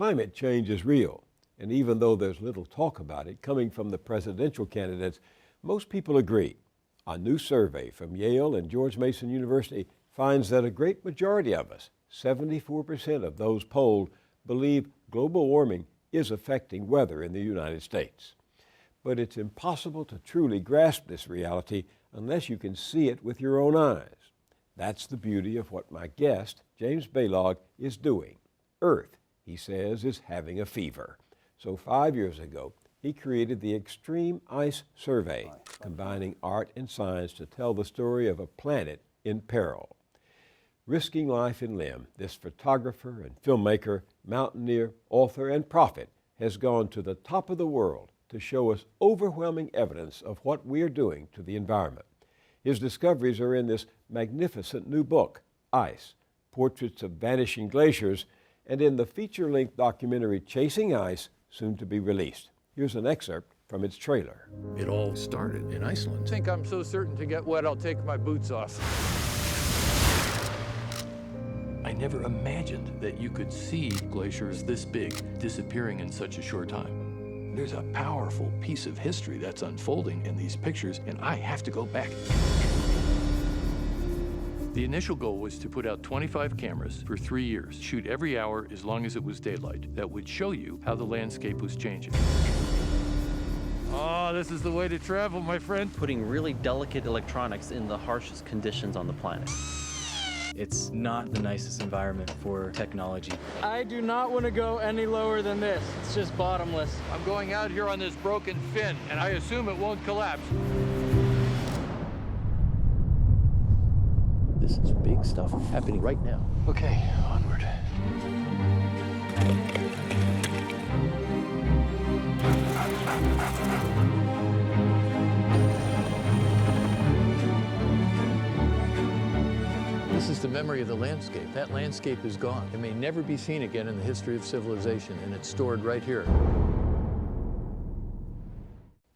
Climate change is real, and even though there's little talk about it coming from the presidential candidates, most people agree. A new survey from Yale and George Mason University finds that a great majority of us, 74% of those polled, believe global warming is affecting weather in the United States. But it's impossible to truly grasp this reality unless you can see it with your own eyes. That's the beauty of what my guest, James Balog, is doing. Earth, he says, is having a fever. So 5 years ago, he created the Extreme Ice Survey, combining art and science to tell the story of a planet in peril. Risking life and limb, this photographer and filmmaker, mountaineer, author, and prophet has gone to the top of the world to show us overwhelming evidence of what we're doing to the environment. His discoveries are in this magnificent new book, Ice, Portraits of Vanishing Glaciers, and in the feature-length documentary Chasing Ice, soon to be released. Here's an excerpt from its trailer. It all started in Iceland. I think I'm so certain to get wet, I'll take my boots off. I never imagined that you could see glaciers this big disappearing in such a short time. There's a powerful piece of history that's unfolding in these pictures, and I have to go back. The initial goal was to put out 25 cameras for 3 years, shoot every hour as long as it was daylight. That would show you how the landscape was changing. Oh, this is the way to travel, my friend. Putting really delicate electronics in the harshest conditions on the planet. It's not the nicest environment for technology. I do not want to go any lower than this. It's just bottomless. I'm going out here on this broken fin, and I assume it won't collapse. This is big stuff happening right now. Okay, onward. This is the memory of the landscape. That landscape is gone. It may never be seen again in the history of civilization, and it's stored right here.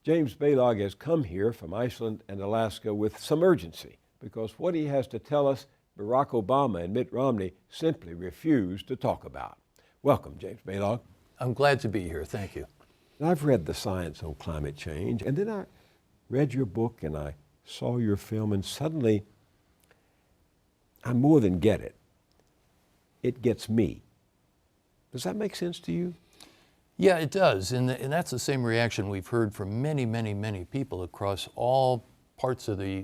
James Balog has come here from Iceland and Alaska with some urgency because what he has to tell us, Barack Obama and Mitt Romney simply refuse to talk about. Welcome, James Balog. I'm glad to be here. Thank you. I've read the science on climate change, and then I read your book and I saw your film, and suddenly I more than get it. It gets me. Does that make sense to you? Yeah, it does, and that's the same reaction we've heard from many, many, many people across all parts of the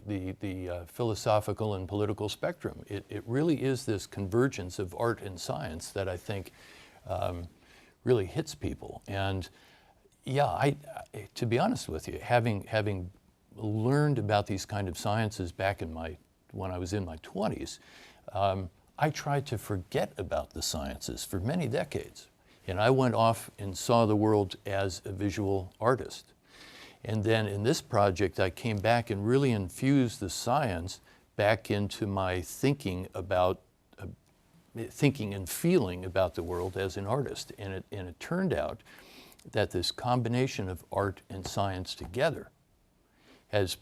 philosophical and political spectrum. It really is this convergence of art and science that I think really hits people. And yeah, to be honest with you, having learned about these kind of sciences back when I was in my 20s, I tried to forget about the sciences for many decades. And I went off and saw the world as a visual artist. And then in this project, I came back and really infused the science back into my thinking and feeling about the world as an artist. And it turned out that this combination of art and science together has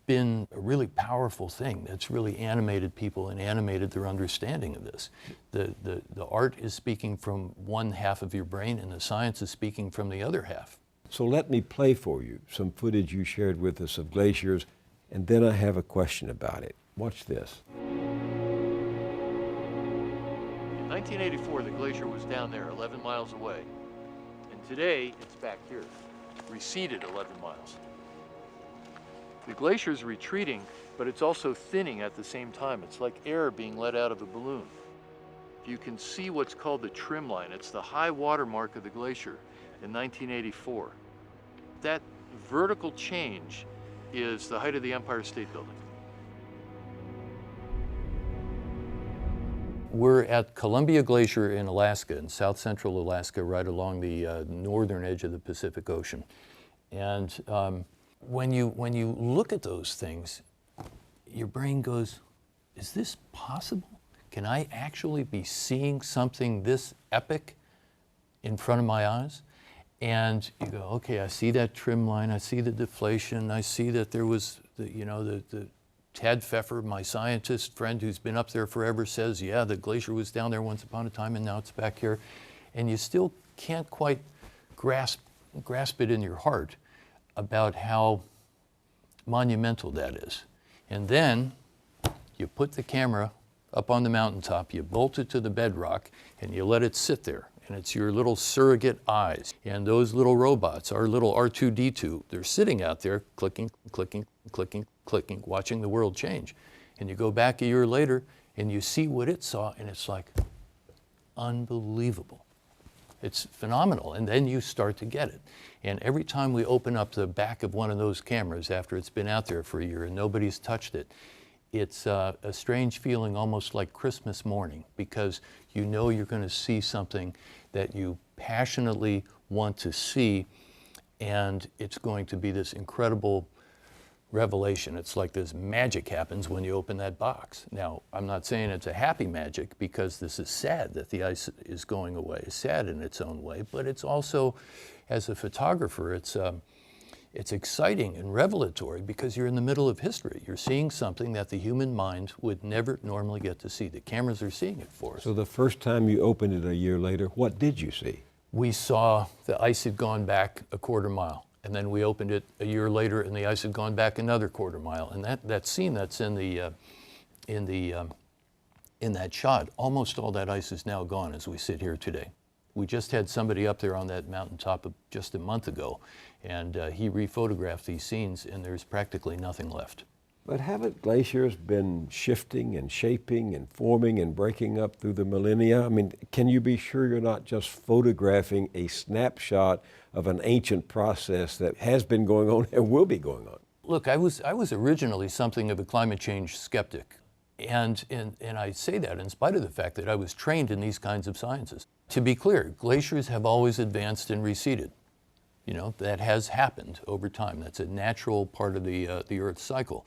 been a really powerful thing that's really animated people and animated their understanding of this. The art is speaking from one half of your brain, and the science is speaking from the other half. So let me play for you some footage you shared with us of glaciers, and then I have a question about it. Watch this. In 1984, the glacier was down there 11 miles away. And today, it's back here, receded 11 miles. The glacier is retreating, but it's also thinning at the same time. It's like air being let out of a balloon. You can see what's called the trim line. It's the high water mark of the glacier in 1984. That vertical change is the height of the Empire State Building. We're at Columbia Glacier in Alaska, in south central Alaska, right along the northern edge of the Pacific Ocean. And when you look at those things, your brain goes, is this possible? Can I actually be seeing something this epic in front of my eyes? And you go, okay, I see that trim line, I see the deflation, I see that there was the Tad Pfeffer, my scientist friend who's been up there forever, says, yeah, the glacier was down there once upon a time and now it's back here. and you still can't quite grasp it in your heart about how monumental that is. And then you put the camera up on the mountaintop, you bolt it to the bedrock, and you let it sit there. And it's your little surrogate eyes. And those little robots, our little R2-D2, they're sitting out there clicking, clicking, clicking, clicking, watching the world change. And you go back a year later and you see what it saw, and it's like unbelievable. It's phenomenal. And then you start to get it. And every time we open up the back of one of those cameras after it's been out there for a year and nobody's touched it, it's a strange feeling, almost like Christmas morning, because you know you're going to see something that you passionately want to see, and it's going to be this incredible revelation. It's like this magic happens when you open that box. Now, I'm not saying it's a happy magic, because this is sad that the ice is going away. It's sad in its own way, but it's also, as a photographer, it's exciting and revelatory, because you're in the middle of history. You're seeing something that the human mind would never normally get to see. The cameras are seeing it for us. So the first time you opened it a year later, what did you see? We saw the ice had gone back a quarter mile, and then we opened it a year later and the ice had gone back another quarter mile. And that scene that's in that shot, almost all that ice is now gone as we sit here today. We just had somebody up there on that mountaintop just a month ago, and he rephotographed these scenes, and there's practically nothing left. But haven't glaciers been shifting and shaping and forming and breaking up through the millennia? I mean, can you be sure you're not just photographing a snapshot of an ancient process that has been going on and will be going on? Look, I was originally something of a climate change skeptic. And I say that in spite of the fact that I was trained in these kinds of sciences. To be clear, glaciers have always advanced and receded. You know, that has happened over time. That's a natural part of the Earth's cycle.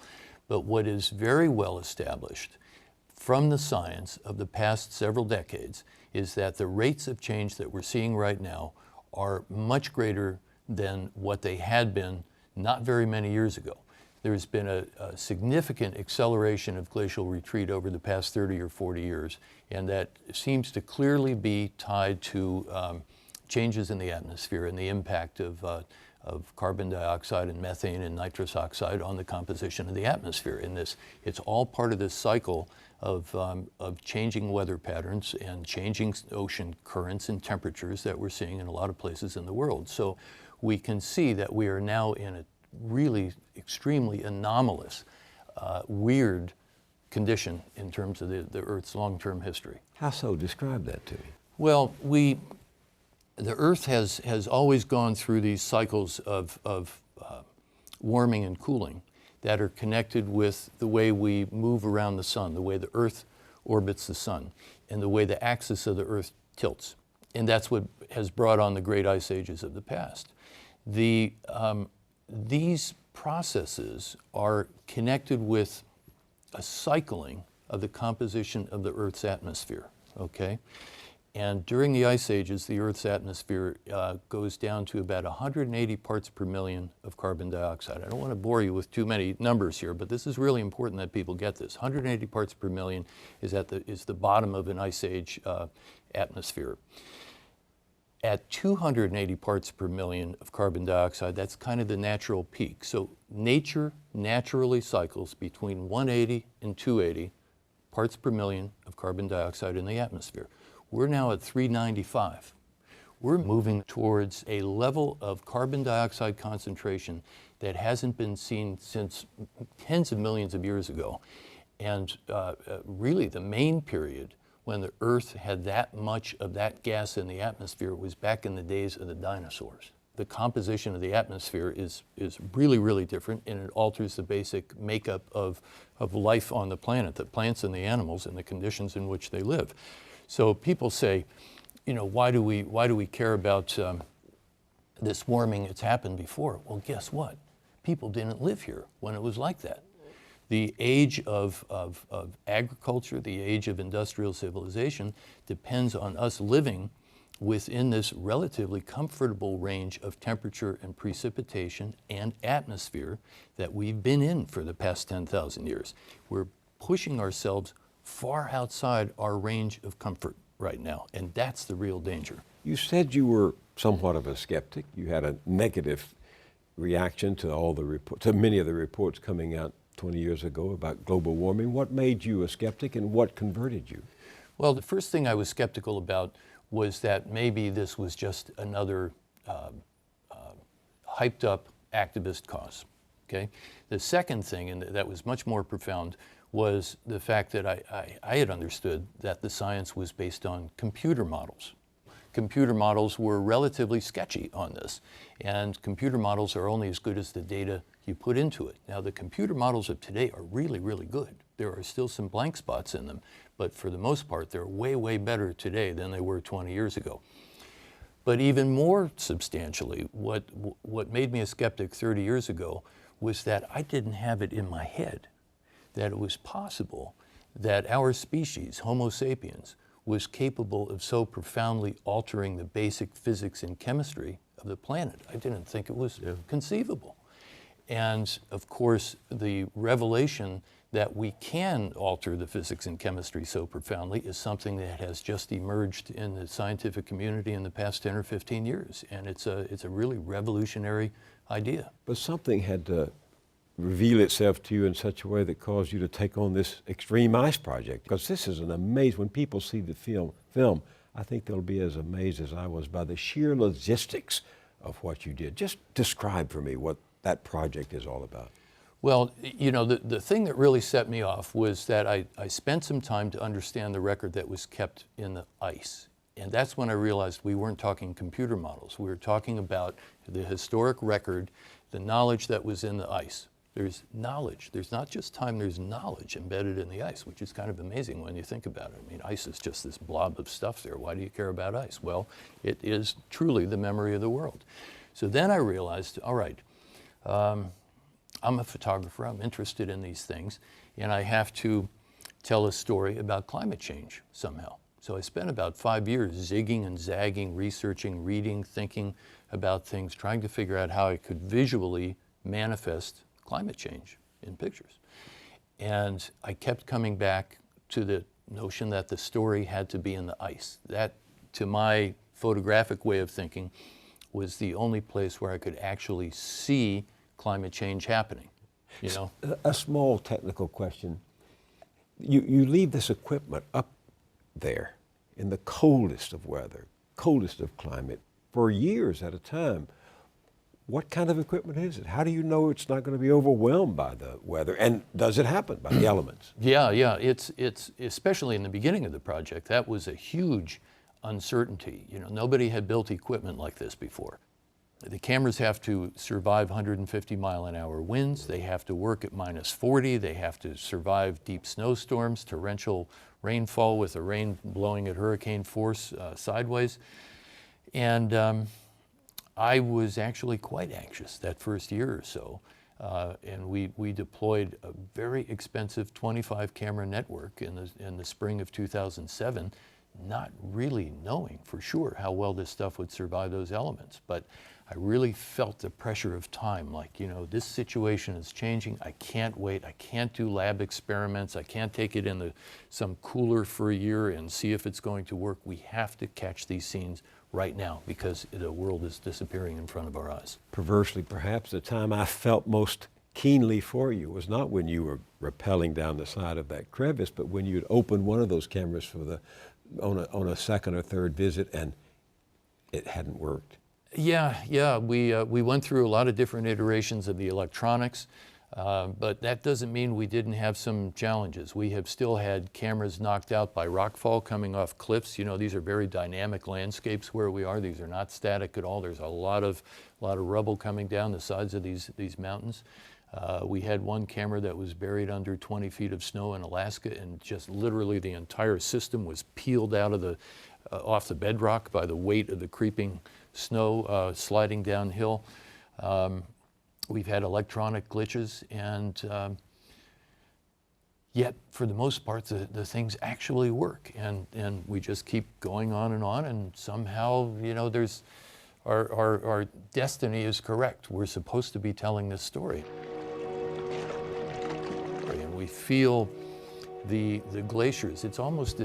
But what is very well established from the science of the past several decades is that the rates of change that we're seeing right now are much greater than what they had been not very many years ago. There's been a significant acceleration of glacial retreat over the past 30 or 40 years, and that seems to clearly be tied to changes in the atmosphere and the impact of carbon dioxide and methane and nitrous oxide on the composition of the atmosphere. And it's all part of this cycle of changing weather patterns and changing ocean currents and temperatures that we're seeing in a lot of places in the world. So we can see that we are now in a really extremely anomalous, weird condition in terms of the Earth's long-term history. How so? Describe that to me. Well, the Earth has always gone through these cycles of warming and cooling that are connected with the way we move around the sun, the way the Earth orbits the sun, and the way the axis of the Earth tilts. And that's what has brought on the great ice ages of the past. These processes are connected with a cycling of the composition of the Earth's atmosphere, okay? And during the ice ages, the Earth's atmosphere goes down to about 180 parts per million of carbon dioxide. I don't want to bore you with too many numbers here, but this is really important that people get this. 180 parts per million is the bottom of an ice age atmosphere. At 280 parts per million of carbon dioxide, that's kind of the natural peak. So nature naturally cycles between 180 and 280 parts per million of carbon dioxide in the atmosphere. We're now at 395. We're moving towards a level of carbon dioxide concentration that hasn't been seen since tens of millions of years ago. And really the main period when the Earth had that much of that gas in the atmosphere was back in the days of the dinosaurs. The composition of the atmosphere is really, really different, and it alters the basic makeup of life on the planet, the plants and the animals and the conditions in which they live. So people say, you know, why do we care about this warming? It's happened before. Well, guess what? People didn't live here when it was like that. The age of agriculture, the age of industrial civilization depends on us living within this relatively comfortable range of temperature and precipitation and atmosphere that we've been in for the past 10,000 years. We're pushing ourselves far outside our range of comfort right now, and that's the real danger. You said you were somewhat of a skeptic. You had a negative reaction to to many of the reports coming out 20 years ago about global warming. What made you a skeptic and what converted you? Well, the first thing I was skeptical about was that maybe this was just another hyped up activist cause. Okay. The second thing, and that was much more profound, was the fact that I had understood that the science was based on computer models. Computer models were relatively sketchy on this, and computer models are only as good as the data you put into it. Now, the computer models of today are really, really good. There are still some blank spots in them, but for the most part, they're way, way better today than they were 20 years ago. But even more substantially, what made me a skeptic 30 years ago was that I didn't have it in my head that it was possible that our species, Homo sapiens, was capable of so profoundly altering the basic physics and chemistry of the planet. I didn't think it was conceivable. And of course, the revelation that we can alter the physics and chemistry so profoundly is something that has just emerged in the scientific community in the past 10 or 15 years. And it's a really revolutionary idea. But something had to reveal itself to you in such a way that caused you to take on this extreme ice project. Because this is an amazing, when people see the film, I think they'll be as amazed as I was by the sheer logistics of what you did. Just describe for me what that project is all about. Well, you know, the thing that really set me off was that I spent some time to understand the record that was kept in the ice. And that's when I realized we weren't talking computer models. We were talking about the historic record, the knowledge that was in the ice. There's knowledge. There's not just time, there's knowledge embedded in the ice, which is kind of amazing when you think about it. I mean, ice is just this blob of stuff there. Why do you care about ice? Well, it is truly the memory of the world. So then I realized, all right, I'm a photographer, I'm interested in these things, and I have to tell a story about climate change somehow. So I spent about 5 years zigging and zagging, researching, reading, thinking about things, trying to figure out how I could visually manifest climate change in pictures. And I kept coming back to the notion that the story had to be in the ice. That, to my photographic way of thinking, was the only place where I could actually see climate change happening, you know? A small technical question. You leave this equipment up there in the coldest of weather, coldest of climate, for years at a time. What kind of equipment is it? How do you know it's not going to be overwhelmed by the weather? And does it happen by the elements? Yeah, it's especially in the beginning of the project, that was a huge uncertainty. You know, nobody had built equipment like this before. The cameras have to survive 150-mile-an-hour winds. They have to work at -40. They have to survive deep snowstorms, torrential rainfall with the rain blowing at hurricane force sideways. And I was actually quite anxious that first year or so. And we deployed a very expensive 25-camera network in the spring of 2007, not really knowing for sure how well this stuff would survive those elements. But I really felt the pressure of time, like, you know, this situation is changing. I can't wait. I can't do lab experiments. I can't take it in some cooler for a year and see if it's going to work. We have to catch these scenes right now because the world is disappearing in front of our eyes. Perversely, perhaps, the time I felt most keenly for you was not when you were rappelling down the side of that crevice, but when you'd opened one of those cameras on a second or third visit and it hadn't worked. Yeah, we went through a lot of different iterations of the electronics, but that doesn't mean we didn't have some challenges. We have still had cameras knocked out by rockfall coming off cliffs. You know, these are very dynamic landscapes where we are. These are not static at all. There's a lot of rubble coming down the sides of these mountains. We had one camera that was buried under 20 feet of snow in Alaska, and just literally the entire system was peeled out of off the bedrock by the weight of the creeping snow sliding downhill. We've had electronic glitches, and yet for the most part the things actually work, and we just keep going on, and somehow, you know, our destiny is correct. We're supposed to be telling this story. And we feel the glaciers. It's almost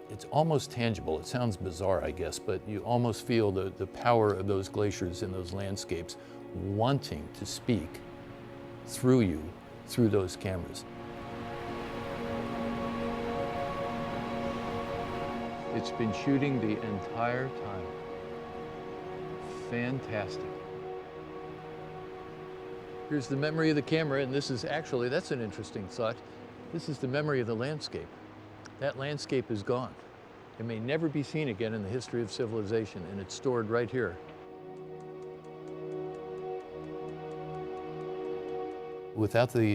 it's almost tangible. It sounds bizarre, I guess, but you almost feel the power of those glaciers and those landscapes wanting to speak through you, through those cameras. It's been shooting the entire time. Fantastic. Here's the memory of the camera, and this is actually, that's an interesting thought. This is the memory of the landscape. That landscape is gone. It may never be seen again in the history of civilization, and it's stored right here. Without the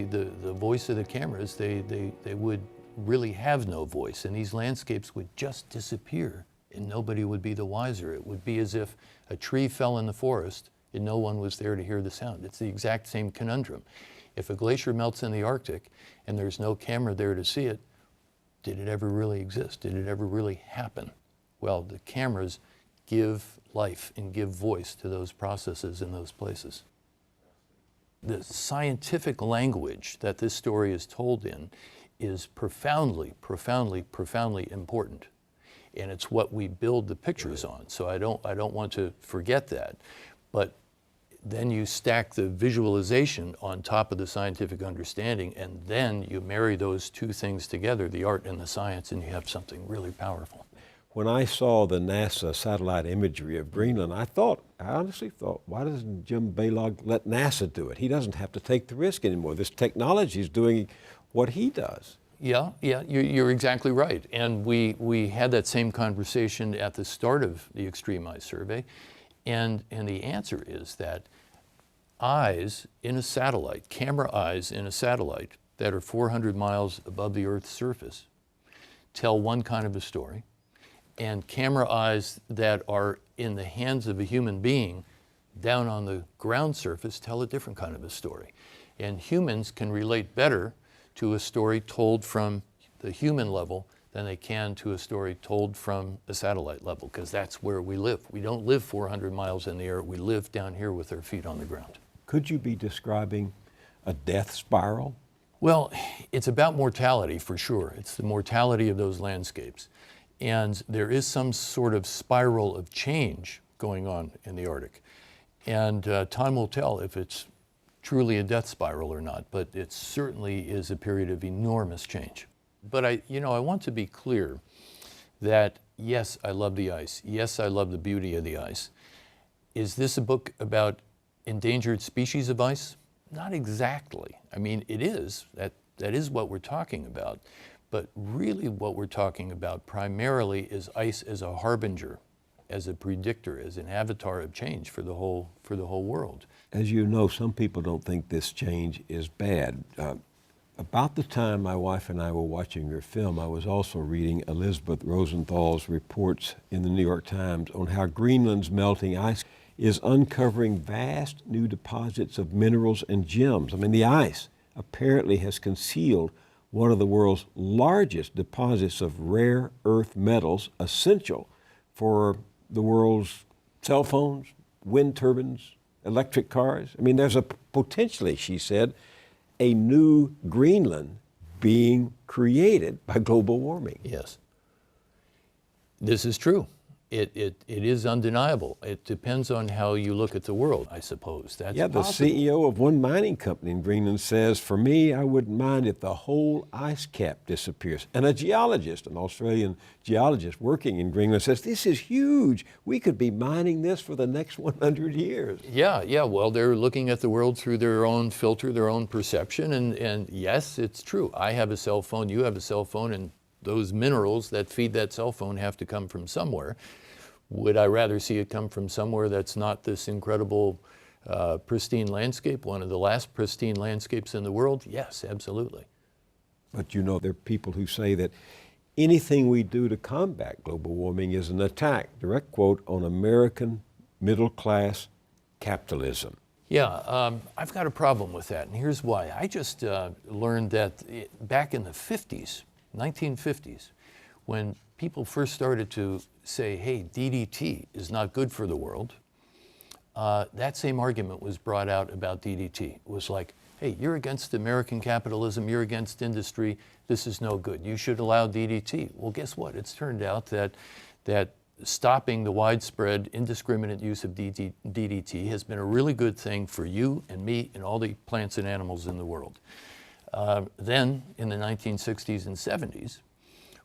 voice of the cameras, they would really have no voice, and these landscapes would just disappear, and nobody would be the wiser. It would be as if a tree fell in the forest and no one was there to hear the sound. It's the exact same conundrum. If a glacier melts in the Arctic and there's no camera there to see it, did it ever really exist? Did it ever really happen? Well, the cameras give life and give voice to those processes in those places. The scientific language that this story is told in is profoundly, profoundly, profoundly important. And it's what we build the pictures on. So I don't want to forget that. But then you stack the visualization on top of the scientific understanding, and then you marry those two things together, the art and the science, and you have something really powerful. When I saw the NASA satellite imagery of Greenland, I honestly thought, why doesn't Jim Balog let NASA do it? He doesn't have to take the risk anymore. This technology is doing what he does. Yeah, you're exactly right. And we had that same conversation at the start of the Extreme Ice Survey. And the answer is that eyes in a satellite, camera eyes in a satellite that are 400 miles above the Earth's surface, tell one kind of a story, and camera eyes that are in the hands of a human being down on the ground surface tell a different kind of a story. And humans can relate better to a story told from the human level than they can to a story told from a satellite level, because that's where we live. We don't live 400 miles in the air. We live down here with our feet on the ground. Could you be describing a death spiral? Well, it's about mortality for sure. It's the mortality of those landscapes. And there is some sort of spiral of change going on in the Arctic. And time will tell if it's truly a death spiral or not, but it certainly is a period of enormous change. But I want to be clear that yes, I love the ice. Yes, I love the beauty of the ice. Is this a book about endangered species of ice? Not exactly. I mean, it is. That is what we're talking about. But really what we're talking about primarily is ice as a harbinger, as a predictor, as an avatar of change for the whole world. As you know, some people don't think this change is bad. About the time my wife and I were watching your film, I was also reading Elizabeth Rosenthal's reports in the New York Times on how Greenland's melting ice is uncovering vast new deposits of minerals and gems. I mean, the ice apparently has concealed one of the world's largest deposits of rare earth metals essential for the world's cell phones, wind turbines, electric cars. I mean, there's a potentially, she said, a new Greenland being created by global warming. Yes. This is true. It is undeniable. It depends on how you look at the world, I suppose. That's the possible. CEO of one mining company in Greenland says, for me, I wouldn't mind if the whole ice cap disappears. And a geologist, an Australian geologist working in Greenland says, this is huge. We could be mining this for the next 100 years. Yeah. Well, they're looking at the world through their own filter, their own perception. And yes, it's true. I have a cell phone, you have a cell phone, and those minerals that feed that cell phone have to come from somewhere. Would I rather see it come from somewhere that's not this incredible pristine landscape, one of the last pristine landscapes in the world? Yes, absolutely. But you know, there are people who say that anything we do to combat global warming is an attack, direct quote, on American middle-class capitalism. Yeah, I've got a problem with that, and here's why. I just learned that back in the 50s, 1950s, when people first started to say, hey, DDT is not good for the world, that same argument was brought out about DDT. It was like, hey, you're against American capitalism, you're against industry, this is no good. You should allow DDT. Well, guess what? It's turned out that stopping the widespread indiscriminate use of DDT has been a really good thing for you and me and all the plants and animals in the world. Then, in the 1960s and 70s,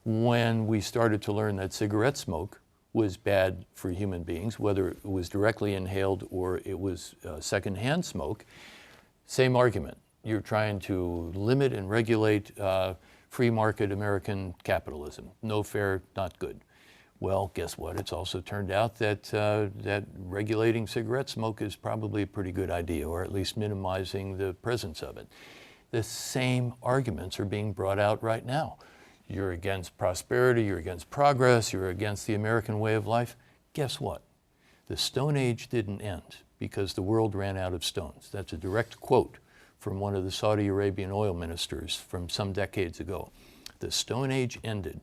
when we started to learn that cigarette smoke was bad for human beings, whether it was directly inhaled or it was secondhand smoke, same argument. You're trying to limit and regulate free market American capitalism. No fair, not good. Well, guess what? It's also turned out that regulating cigarette smoke is probably a pretty good idea, or at least minimizing the presence of it. The same arguments are being brought out right now. You're against prosperity, you're against progress, you're against the American way of life. Guess what? The Stone Age didn't end because the world ran out of stones. That's a direct quote from one of the Saudi Arabian oil ministers from some decades ago. The Stone Age ended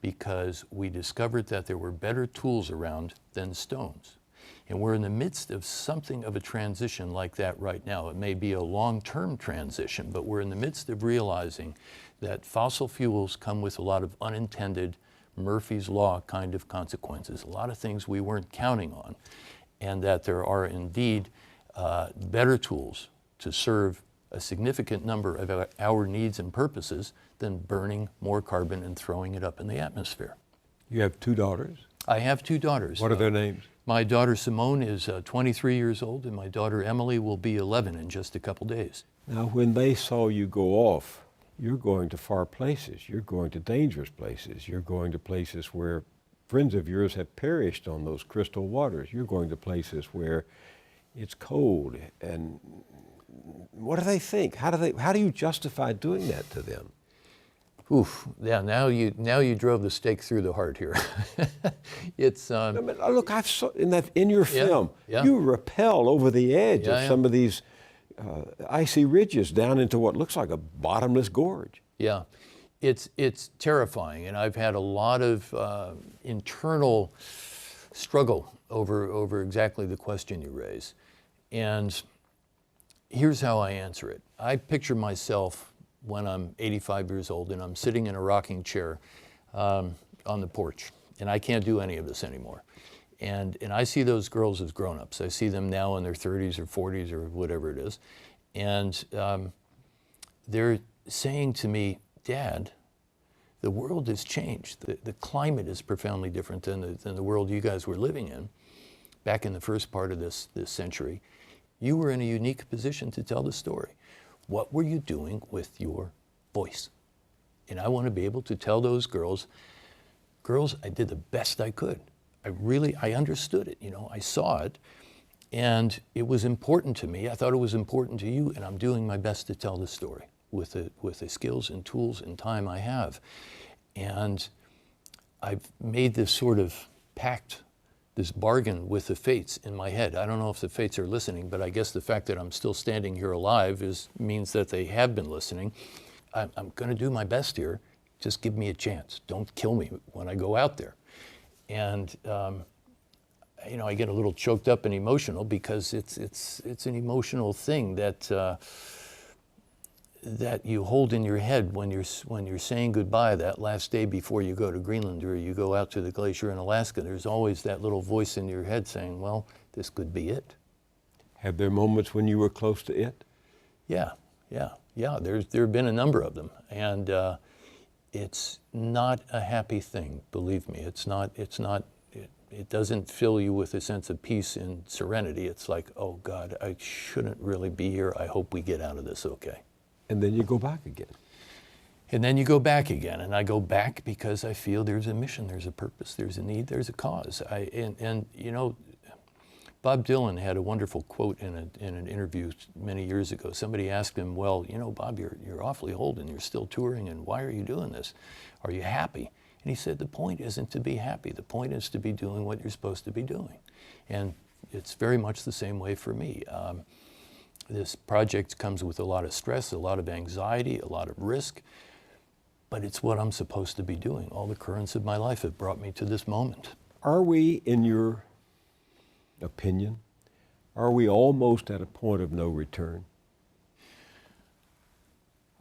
because we discovered that there were better tools around than stones. And we're in the midst of something of a transition like that right now. It may be a long-term transition, but we're in the midst of realizing that fossil fuels come with a lot of unintended Murphy's Law kind of consequences, a lot of things we weren't counting on, and that there are indeed better tools to serve a significant number of our needs and purposes than burning more carbon and throwing it up in the atmosphere. You have 2 daughters. I have 2 daughters. What are their names? My daughter Simone is 23 years old, and my daughter Emily will be 11 in just a couple days. Now, when they saw you go off, you're going to far places. You're going to dangerous places. You're going to places where friends of yours have perished on those crystal waters. You're going to places where it's cold. And what do they think? How do you justify doing that to them? Oof! Yeah. Now you drove the stake through the heart here. It's. I mean, look, I've saw in your film. yeah. You rappel over the edge of Yeah. some of these icy ridges down into what looks like a bottomless gorge. Yeah, it's terrifying, and I've had a lot of internal struggle over exactly the question you raise. And here's how I answer it. I picture myself when I'm 85 years old and I'm sitting in a rocking chair on the porch, and I can't do any of this anymore. And I see those girls as grown-ups. I see them now in their 30s or 40s or whatever it is. And they're saying to me, Dad, the world has changed. The climate is profoundly different than the world you guys were living in back in the first part of this century. You were in a unique position to tell the story. What were you doing with your voice? And I want to be able to tell those girls, I did the best I could. I understood it, I saw it, and it was important to me. I thought it was important to you, and I'm doing my best to tell the story with the skills and tools and time I have. And I've made this sort of pact, this bargain with the fates in my head. I don't know if the fates are listening, but I guess the fact that I'm still standing here alive means that they have been listening. I'm going to do my best here. Just give me a chance. Don't kill me when I go out there. And I get a little choked up and emotional because it's an emotional thing that you hold in your head when you're saying goodbye that last day before you go to Greenland or you go out to the glacier in Alaska. There's always that little voice in your head saying, well, this could be it. Have there moments when you were close to it? Yeah. There have been a number of them, and it's not a happy thing. Believe me, it's not. It doesn't fill you with a sense of peace and serenity. It's like, oh God, I shouldn't really be here. I hope we get out of this okay. And then you go back again. And then you go back again, and I go back because I feel there's a mission, there's a purpose, there's a need, there's a cause. Bob Dylan had a wonderful quote in an interview many years ago. Somebody asked him, well, Bob, you're awfully old and you're still touring, and why are you doing this? Are you happy? And he said, the point isn't to be happy. The point is to be doing what you're supposed to be doing. And it's very much the same way for me. This project comes with a lot of stress, a lot of anxiety, a lot of risk, but it's what I'm supposed to be doing. All the currents of my life have brought me to this moment. Are we, in your opinion, are we almost at a point of no return?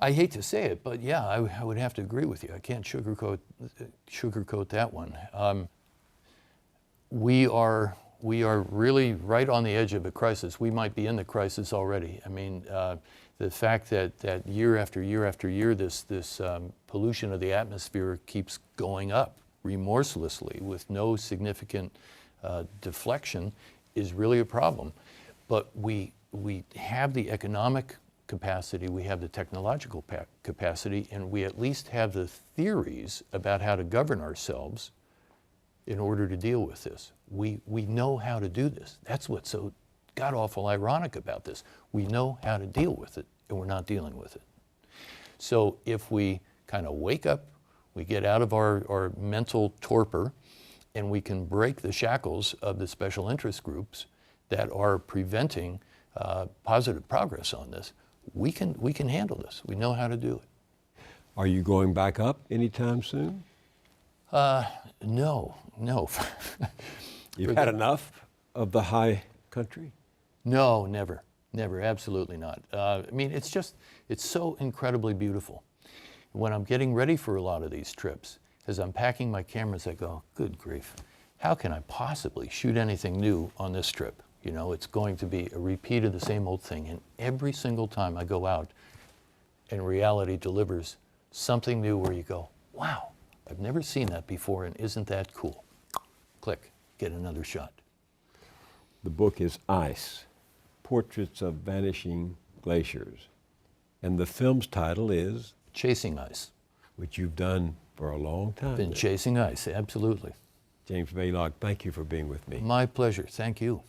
I hate to say it, but yeah, I would have to agree with you. I can't sugarcoat that one. We are really right on the edge of a crisis. We might be in the crisis already. I mean, the fact that year after year after year, this pollution of the atmosphere keeps going up remorselessly with no significant deflection is really a problem. But we have the economic capacity, we have the technological capacity, and we at least have the theories about how to govern ourselves in order to deal with this. We know how to do this. That's what's so god-awful ironic about this. We know how to deal with it, and we're not dealing with it. So if we kind of wake up, we get out of our mental torpor, and we can break the shackles of the special interest groups that are preventing positive progress on this, we can handle this. We know how to do it. Are you going back up anytime soon? No. You've had enough of the high country? No, never, absolutely not. I mean, it's so incredibly beautiful. When I'm getting ready for a lot of these trips, as I'm packing my cameras, I go, good grief, how can I possibly shoot anything new on this trip? You know, it's going to be a repeat of the same old thing. And every single time I go out and reality delivers something new where you go, wow, I've never seen that before, and isn't that cool? Click, get another shot. The book is Ice, Portraits of Vanishing Glaciers. And the film's title is? Chasing Ice. Which you've done for a long time. Been chasing ice, absolutely. James Balogh, thank you for being with me. My pleasure, thank you.